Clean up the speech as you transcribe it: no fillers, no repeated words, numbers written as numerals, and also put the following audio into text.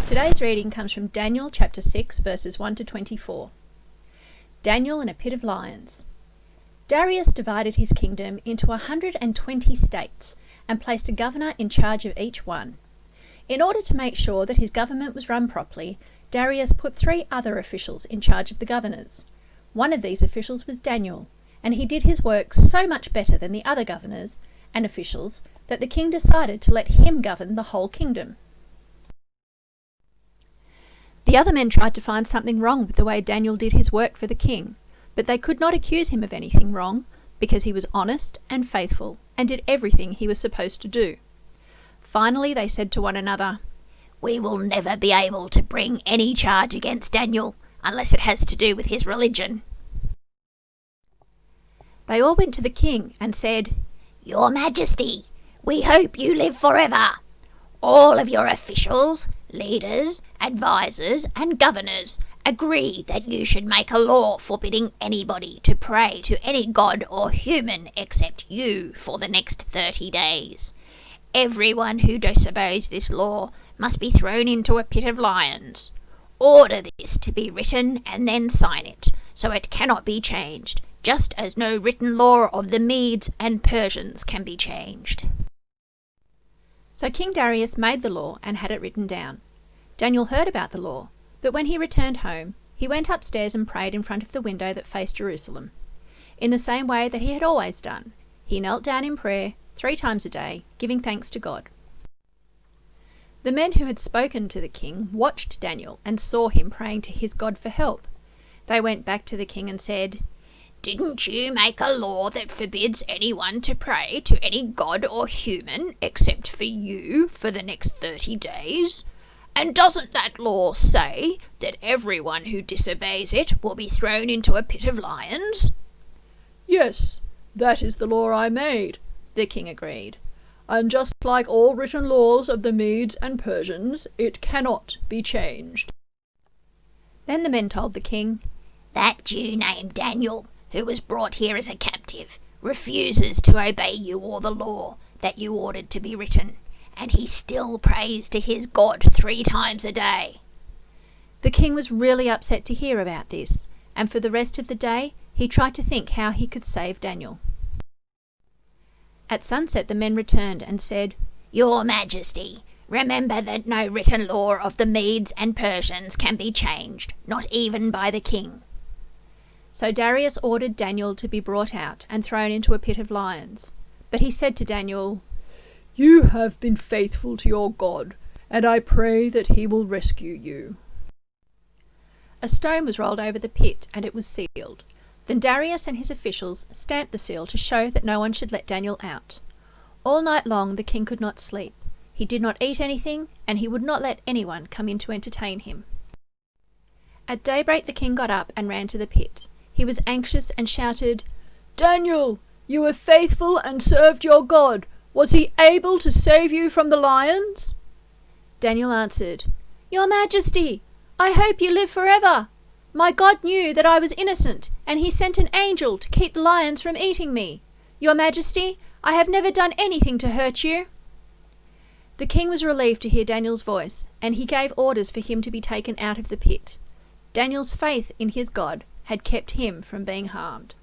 Today's reading comes from Daniel chapter 6 verses 1 to 24. Daniel in a pit of lions. Darius divided his kingdom into 120 states and placed a governor in charge of each one. In order to make sure that his government was run properly, Darius put 3 other officials in charge of the governors. One of these officials was Daniel, and he did his work so much better than the other governors and officials that the king decided to let him govern the whole kingdom. The other men tried to find something wrong with the way Daniel did his work for the king, but they could not accuse him of anything wrong because he was honest and faithful and did everything he was supposed to do. Finally, they said to one another, "We will never be able to bring any charge against Daniel unless it has to do with his religion." They all went to the king and said, "Your Majesty, we hope you live forever. All of your officials, leaders, advisors, and governors agree that you should make a law forbidding anybody to pray to any god or human except you for the next 30 days. Everyone who disobeys this law must be thrown into a pit of lions. Order this to be written and then sign it, so it cannot be changed, just as no written law of the Medes and Persians can be changed." So King Darius made the law and had it written down. Daniel heard about the law, but when he returned home, he went upstairs and prayed in front of the window that faced Jerusalem. In the same way that he had always done, he knelt down in prayer 3 times a day, giving thanks to God. The men who had spoken to the king watched Daniel and saw him praying to his God for help. They went back to the king and said, "Didn't you make a law that forbids anyone to pray to any god or human except for you for the next 30 days? And doesn't that law say that everyone who disobeys it will be thrown into a pit of lions?" "Yes, that is the law I made," the king agreed. "And just like all written laws of the Medes and Persians, it cannot be changed." Then the men told the king, "That Jew named Daniel, who was brought here as a captive, refuses to obey you or the law that you ordered to be written, and he still prays to his God 3 times a day." The king was really upset to hear about this, and for the rest of the day he tried to think how he could save Daniel. At sunset the men returned and said, "Your Majesty, remember that no written law of the Medes and Persians can be changed, not even by the king." So Darius ordered Daniel to be brought out and thrown into a pit of lions. But he said to Daniel, "You have been faithful to your God, and I pray that he will rescue you." A stone was rolled over the pit, and it was sealed. Then Darius and his officials stamped the seal to show that no one should let Daniel out. All night long the king could not sleep. He did not eat anything, and he would not let anyone come in to entertain him. At daybreak the king got up and ran to the pit. He was anxious and shouted, "Daniel, you were faithful and served your God. Was he able to save you from the lions?" Daniel answered, "Your Majesty, I hope you live forever. My God knew that I was innocent, and he sent an angel to keep the lions from eating me. Your Majesty, I have never done anything to hurt you." The king was relieved to hear Daniel's voice, and he gave orders for him to be taken out of the pit. Daniel's faith in his God had kept him from being harmed.